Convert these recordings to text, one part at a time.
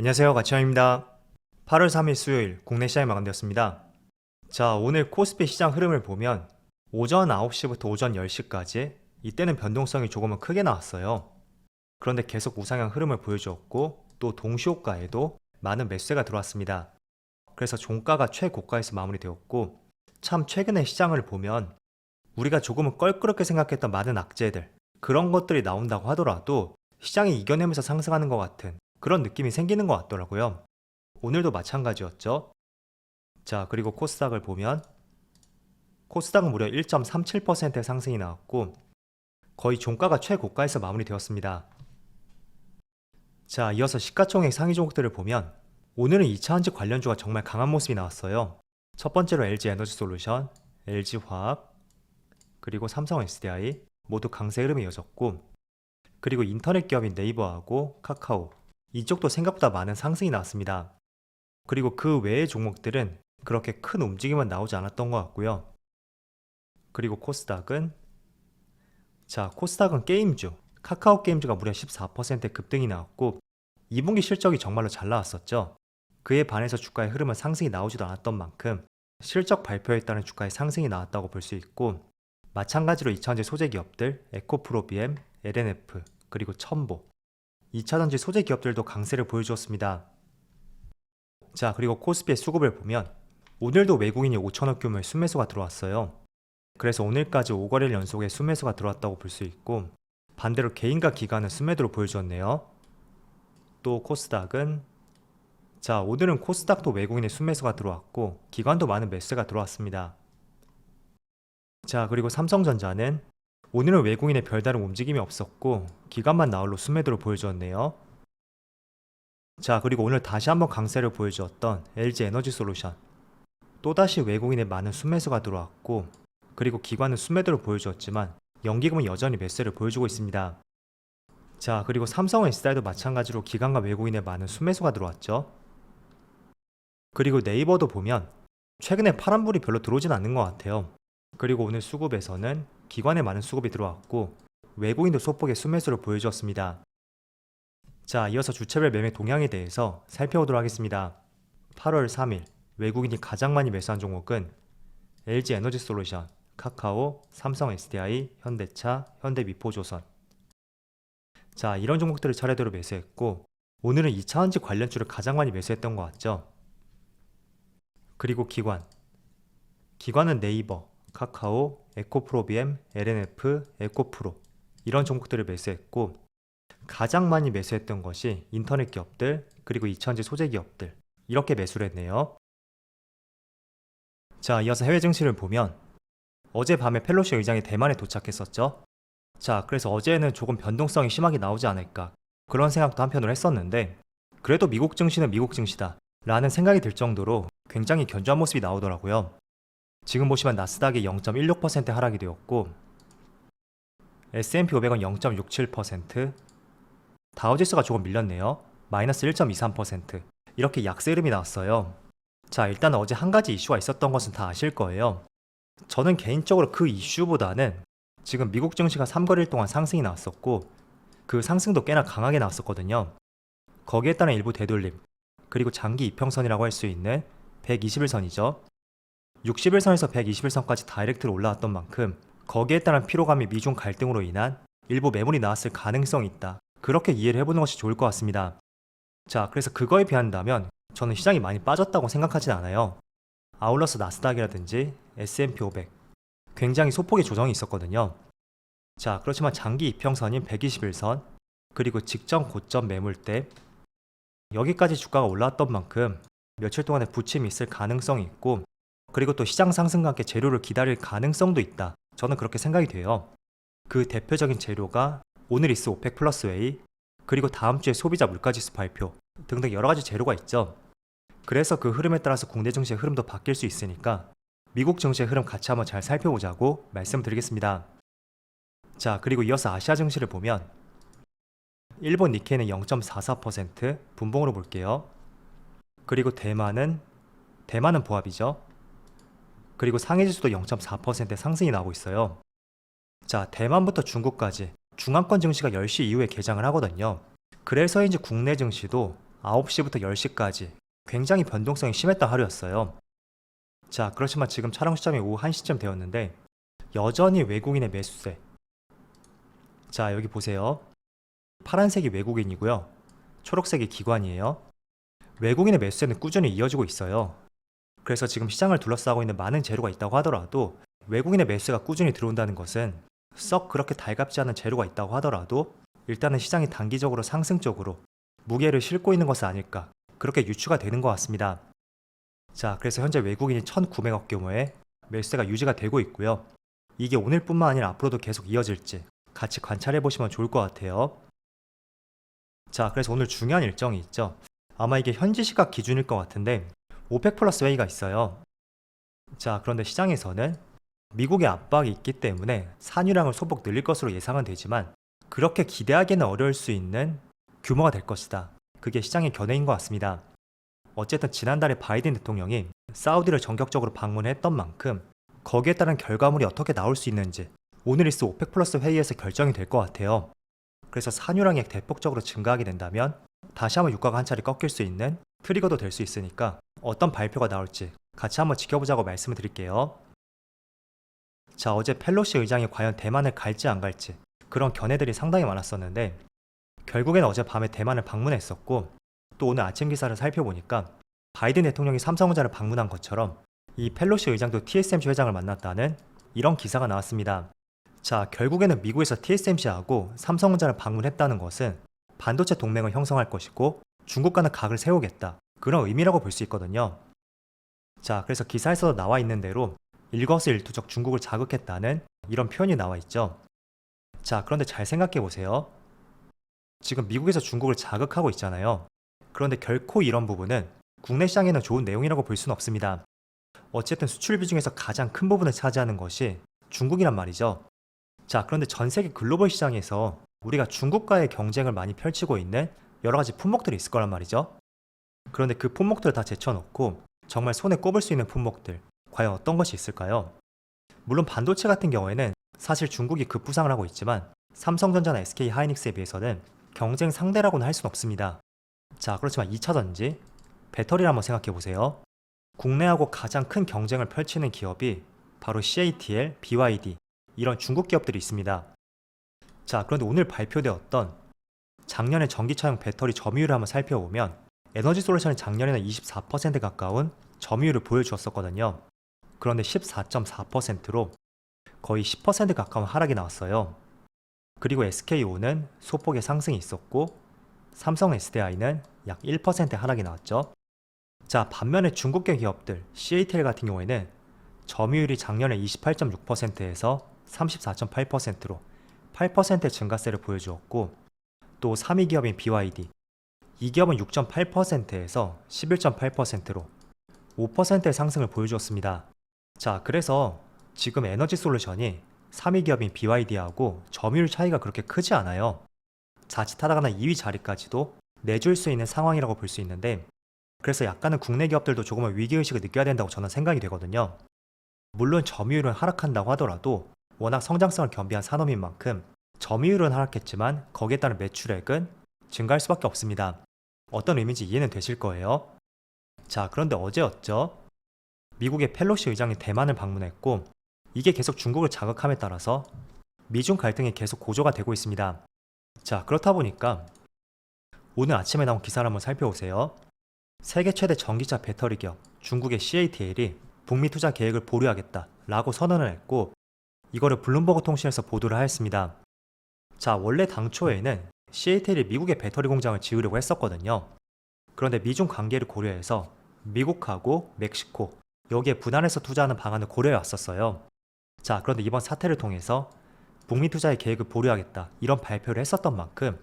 안녕하세요, 가치형입니다. 8월 3일 수요일 국내 시장이 마감되었습니다. 자, 오늘 코스피 시장 흐름을 보면 오전 9시부터 오전 10시까지 이때는 변동성이 조금은 크게 나왔어요. 그런데 계속 우상향 흐름을 보여주었고 또 동시호가에도 많은 매수세가 들어왔습니다. 그래서 종가가 최고가에서 마무리되었고, 참 최근에 시장을 보면 우리가 조금은 껄끄럽게 생각했던 많은 악재들, 그런 것들이 나온다고 하더라도 시장이 이겨내면서 상승하는 것 같은 그런 느낌이 생기는 것 같더라고요. 오늘도 마찬가지였죠. 자, 그리고 코스닥을 보면 코스닥은 무려 1.37%의 상승이 나왔고 거의 종가가 최고가에서 마무리되었습니다. 자, 이어서 시가총액 상위 종목들을 보면 오늘은 2차전지 관련주가 정말 강한 모습이 나왔어요. 첫 번째로 LG에너지솔루션, LG화학, 그리고 삼성 SDI 모두 강세 흐름이 이어졌고, 그리고 인터넷 기업인 네이버하고 카카오, 이쪽도 생각보다 많은 상승이 나왔습니다. 그리고 그 외의 종목들은 그렇게 큰 움직임은 나오지 않았던 것 같고요. 그리고 코스닥은 게임주, 카카오 게임즈가 무려 14% 급등이 나왔고 2분기 실적이 정말로 잘 나왔었죠. 그에 반해서 주가의 흐름은 상승이 나오지도 않았던 만큼 실적 발표에 따른 주가의 상승이 나왔다고 볼 수 있고, 마찬가지로 2차전지 소재 기업들 에코프로비엠, LNF, 그리고 첨보, 2차전지 소재 기업들도 강세를 보여주었습니다. 자, 그리고 코스피의 수급을 보면 오늘도 외국인이 5천억 규모의 순매수가 들어왔어요. 그래서 오늘까지 5거래일 연속의 순매수가 들어왔다고 볼 수 있고, 반대로 개인과 기관은 순매도로 보여주었네요. 또 코스닥은 오늘은 코스닥도 외국인의 순매수가 들어왔고 기관도 많은 매수가 들어왔습니다. 자, 그리고 삼성전자는 오늘은 외국인의 별다른 움직임이 없었고 기관만 나홀로 순매도를 보여주었네요. 자, 그리고 오늘 다시 한번 강세를 보여주었던 LG에너지솔루션, 또다시 외국인의 많은 순매수가 들어왔고 그리고 기관은 순매도를 보여주었지만 연기금은 여전히 매수를 보여주고 있습니다. 자, 그리고 삼성 SDI도 마찬가지로 기관과 외국인의 많은 순매수가 들어왔죠. 그리고 네이버도 보면 최근에 파란불이 별로 들어오진 않는 것 같아요. 그리고 오늘 수급에서는 기관의 많은 수급이 들어왔고 외국인도 소폭의 순매수를 보여주었습니다. 자, 이어서 주체별 매매 동향에 대해서 살펴보도록 하겠습니다. 8월 3일 외국인이 가장 많이 매수한 종목은 LG에너지솔루션, 카카오, 삼성 SDI, 현대차, 현대미포조선. 자, 이런 종목들을 차례대로 매수했고 오늘은 2차전지 관련주를 가장 많이 매수했던 것 같죠. 그리고 기관은 네이버, 카카오, 에코프로비엠, LNF, 에코프로, 이런 종목들을 매수했고 가장 많이 매수했던 것이 인터넷 기업들, 그리고 2차전지 소재 기업들, 이렇게 매수를 했네요. 자, 이어서 해외 증시를 보면 어젯밤에 펠로시 의장이 대만에 도착했었죠. 자, 그래서 어제는 조금 변동성이 심하게 나오지 않을까, 그런 생각도 한편으로 했었는데 그래도 미국 증시는 미국 증시다 라는 생각이 들 정도로 굉장히 견조한 모습이 나오더라고요. 지금 보시면 나스닥이 0.16% 하락이 되었고 S&P 500은 0.67%, 다우지수가 조금 밀렸네요. 마이너스 1.23%, 이렇게 약세 흐름이 나왔어요. 자, 일단 어제 한 가지 이슈가 있었던 것은 다 아실 거예요. 저는 개인적으로 그 이슈보다는 지금 미국 증시가 3거래일 동안 상승이 나왔었고 그 상승도 꽤나 강하게 나왔었거든요. 거기에 따른 일부 되돌림, 그리고 장기 이평선이라고 할 수 있는 121선이죠. 61선에서 121선까지 다이렉트로 올라왔던 만큼 거기에 따른 피로감이 미중 갈등으로 인한 일부 매물이 나왔을 가능성이 있다, 그렇게 이해를 해보는 것이 좋을 것 같습니다. 자, 그래서 그거에 비한다면 저는 시장이 많이 빠졌다고 생각하진 않아요. 아울러서 나스닥이라든지 S&P 500 굉장히 소폭의 조정이 있었거든요. 자, 그렇지만 장기 이평선인 121선, 그리고 직전 고점 매물대, 여기까지 주가가 올라왔던 만큼 며칠 동안의 부침이 있을 가능성이 있고, 그리고 또 시장 상승과 함께 재료를 기다릴 가능성도 있다, 저는 그렇게 생각이 돼요. 그 대표적인 재료가 오늘 있을 오펙 플러스 웨이, 그리고 다음 주에 소비자 물가지수 발표 등등 여러 가지 재료가 있죠. 그래서 그 흐름에 따라서 국내 증시의 흐름도 바뀔 수 있으니까 미국 증시의 흐름 같이 한번 잘 살펴보자고 말씀드리겠습니다. 자, 그리고 이어서 아시아 증시를 보면 일본 니케이는 0.44% 분봉으로 볼게요. 그리고 대만은 보합이죠. 그리고 상해지수도 0.4% 상승이 나오고 있어요. 자, 대만부터 중국까지 중앙권 증시가 10시 이후에 개장을 하거든요. 그래서인지 국내 증시도 9시부터 10시까지 굉장히 변동성이 심했던 하루였어요. 자, 그렇지만 지금 촬영 시점이 오후 1시쯤 되었는데 여전히 외국인의 매수세. 자, 여기 보세요. 파란색이 외국인이고요. 초록색이 기관이에요. 외국인의 매수세는 꾸준히 이어지고 있어요. 그래서 지금 시장을 둘러싸고 있는 많은 재료가 있다고 하더라도 외국인의 매수세가 꾸준히 들어온다는 것은 썩 그렇게 달갑지 않은 재료가 있다고 하더라도 일단은 시장이 단기적으로 상승적으로 무게를 싣고 있는 것은 아닐까, 그렇게 유추가 되는 것 같습니다. 자, 그래서 현재 외국인이 1,900억 규모의 매수세가 유지가 되고 있고요. 이게 오늘뿐만 아니라 앞으로도 계속 이어질지 같이 관찰해 보시면 좋을 것 같아요. 자, 그래서 오늘 중요한 일정이 있죠. 아마 이게 현지 시각 기준일 것 같은데 오펙 플러스 회의가 있어요. 자, 그런데 시장에서는 미국의 압박이 있기 때문에 산유량을 소폭 늘릴 것으로 예상은 되지만 그렇게 기대하기는 어려울 수 있는 규모가 될 것이다. 그게 시장의 견해인 것 같습니다. 어쨌든 지난달에 바이든 대통령이 사우디를 전격적으로 방문했던 만큼 거기에 따른 결과물이 어떻게 나올 수 있는지 오늘 있을 오펙 플러스 회의에서 결정이 될 것 같아요. 그래서 산유량이 대폭적으로 증가하게 된다면 다시 한번 유가가 한 차례 꺾일 수 있는 트리거도 될 수 있으니까 어떤 발표가 나올지 같이 한번 지켜보자고 말씀을 드릴게요. 자, 어제 펠로시 의장이 과연 대만을 갈지 안 갈지 그런 견해들이 상당히 많았었는데 결국에는 어젯밤에 대만을 방문했었고 또 오늘 아침 기사를 살펴보니까 바이든 대통령이 삼성전자를 방문한 것처럼 이 펠로시 의장도 TSMC 회장을 만났다는 이런 기사가 나왔습니다. 자, 결국에는 미국에서 TSMC하고 삼성전자를 방문했다는 것은 반도체 동맹을 형성할 것이고 중국과는 각을 세우겠다, 그런 의미라고 볼 수 있거든요. 자, 그래서 기사에서도 나와 있는 대로 일거수일투족 중국을 자극했다는 이런 표현이 나와 있죠. 자, 그런데 잘 생각해 보세요. 지금 미국에서 중국을 자극하고 있잖아요. 그런데 결코 이런 부분은 국내 시장에는 좋은 내용이라고 볼 수는 없습니다. 어쨌든 수출 비중에서 가장 큰 부분을 차지하는 것이 중국이란 말이죠. 자, 그런데 전 세계 글로벌 시장에서 우리가 중국과의 경쟁을 많이 펼치고 있는 여러 가지 품목들이 있을 거란 말이죠. 그런데 그 품목들을 다 제쳐놓고 정말 손에 꼽을 수 있는 품목들, 과연 어떤 것이 있을까요? 물론 반도체 같은 경우에는 사실 중국이 급부상을 하고 있지만 삼성전자나 SK 하이닉스에 비해서는 경쟁 상대라고는 할 수는 없습니다. 자, 그렇지만 2차전지, 배터리를 한번 생각해 보세요. 국내하고 가장 큰 경쟁을 펼치는 기업이 바로 CATL, BYD 이런 중국 기업들이 있습니다. 자, 그런데 오늘 발표되었던 작년에 전기차용 배터리 점유율을 한번 살펴보면 에너지솔루션이 작년에는 24% 가까운 점유율을 보여주었었거든요. 그런데 14.4%로 거의 10% 가까운 하락이 나왔어요. 그리고 SKO는 소폭의 상승이 있었고 삼성 SDI는 약 1% 하락이 나왔죠. 자, 반면에 중국계 기업들 CATL 같은 경우에는 점유율이 작년에 28.6%에서 34.8%로 8%의 증가세를 보여주었고 또 3위 기업인 BYD, 이 기업은 6.8%에서 11.8%로 5%의 상승을 보여주었습니다. 자, 그래서 지금 에너지솔루션이 3위 기업인 BYD하고 점유율 차이가 그렇게 크지 않아요. 자칫하다가는 2위 자리까지도 내줄 수 있는 상황이라고 볼 수 있는데 그래서 약간은 국내 기업들도 조금은 위기의식을 느껴야 된다고 저는 생각이 되거든요. 물론 점유율은 하락한다고 하더라도 워낙 성장성을 겸비한 산업인 만큼 점유율은 하락했지만 거기에 따른 매출액은 증가할 수밖에 없습니다. 어떤 의미인지 이해는 되실 거예요. 자, 그런데 어제였죠. 미국의 펠로시 의장이 대만을 방문했고 이게 계속 중국을 자극함에 따라서 미중 갈등이 계속 고조가 되고 있습니다. 자, 그렇다 보니까 오늘 아침에 나온 기사를 한번 살펴보세요. 세계 최대 전기차 배터리 기업 중국의 CATL이 북미 투자 계획을 보류하겠다 라고 선언을 했고 이거를 블룸버그 통신에서 보도를 하였습니다. 자, 원래 당초에는 CATL이 미국의 배터리 공장을 지으려고 했었거든요. 그런데 미중 관계를 고려해서 미국하고 멕시코 여기에 분할해서 투자하는 방안을 고려해 왔었어요. 자, 그런데 이번 사태를 통해서 북미 투자의 계획을 보류하겠다 이런 발표를 했었던 만큼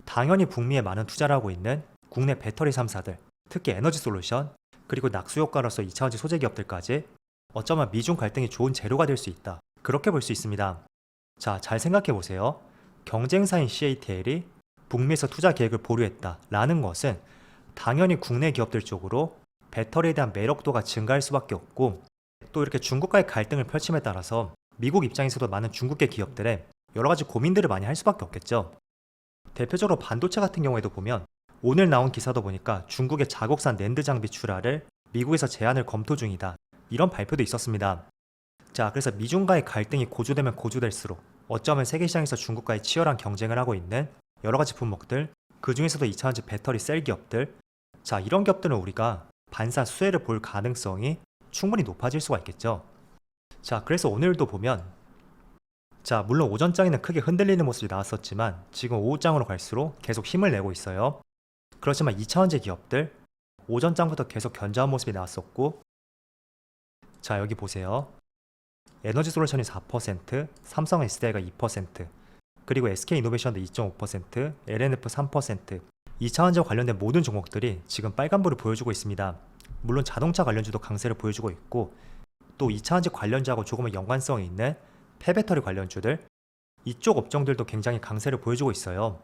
당연히 북미에 많은 투자를 하고 있는 국내 배터리 3사들, 특히 에너지솔루션 그리고 낙수효과로서 2차전지 소재 기업들까지 어쩌면 미중 갈등이 좋은 재료가 될 수 있다, 그렇게 볼 수 있습니다. 자, 잘 생각해 보세요. 경쟁사인 CATL이 북미에서 투자 계획을 보류했다 라는 것은 당연히 국내 기업들 쪽으로 배터리에 대한 매력도가 증가할 수밖에 없고 또 이렇게 중국과의 갈등을 펼침에 따라서 미국 입장에서도 많은 중국계 기업들의 여러 가지 고민들을 많이 할 수밖에 없겠죠. 대표적으로 반도체 같은 경우에도 보면 오늘 나온 기사도 보니까 중국의 자국산 낸드 장비 출하를 미국에서 제한을 검토 중이다. 이런 발표도 있었습니다. 자, 그래서 미중과의 갈등이 고조되면 고조될수록 어쩌면 세계시장에서 중국과의 치열한 경쟁을 하고 있는 여러 가지 품목들, 그 중에서도 2차전지 배터리 셀 기업들, 자, 이런 기업들은 우리가 반사 수혜를 볼 가능성이 충분히 높아질 수가 있겠죠. 자, 그래서 오늘도 보면, 자, 물론 오전장에는 크게 흔들리는 모습이 나왔었지만 지금 오후장으로 갈수록 계속 힘을 내고 있어요. 그렇지만 2차전지 기업들 오전장부터 계속 견저한 모습이 나왔었고, 자, 여기 보세요. 에너지솔루션이 4%, 삼성 SDI가 2%, 그리고 SK이노베이션도 2.5%, LNF 3%, 2차전지와 관련된 모든 종목들이 지금 빨간불을 보여주고 있습니다. 물론 자동차 관련주도 강세를 보여주고 있고, 또 2차전지 관련주하고 조금은 연관성이 있는 폐배터리 관련주들, 이쪽 업종들도 굉장히 강세를 보여주고 있어요.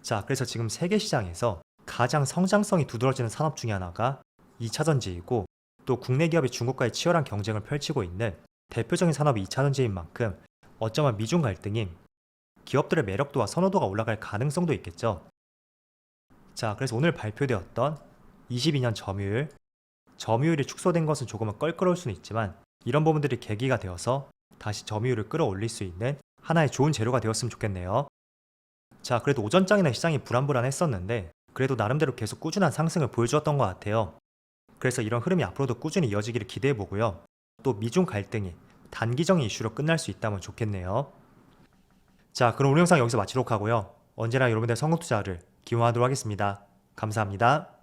자, 그래서 지금 세계 시장에서 가장 성장성이 두드러지는 산업 중에 하나가 2차전지이고, 또 국내 기업이 중국과의 치열한 경쟁을 펼치고 있는 대표적인 산업이 2차전지인 만큼 어쩌면 미중 갈등이 기업들의 매력도와 선호도가 올라갈 가능성도 있겠죠. 자, 그래서 오늘 발표되었던 22년 점유율이 축소된 것은 조금은 껄끄러울 수는 있지만 이런 부분들이 계기가 되어서 다시 점유율을 끌어올릴 수 있는 하나의 좋은 재료가 되었으면 좋겠네요. 자, 그래도 오전장이나 시장이 불안불안했었는데 그래도 나름대로 계속 꾸준한 상승을 보여주었던 것 같아요. 그래서 이런 흐름이 앞으로도 꾸준히 이어지기를 기대해 보고요. 또 미중 갈등이 단기적인 이슈로 끝날 수 있다면 좋겠네요. 자, 그럼 오늘 영상 여기서 마치도록 하고요. 언제나 여러분들의 성공 투자를 기원하도록 하겠습니다. 감사합니다.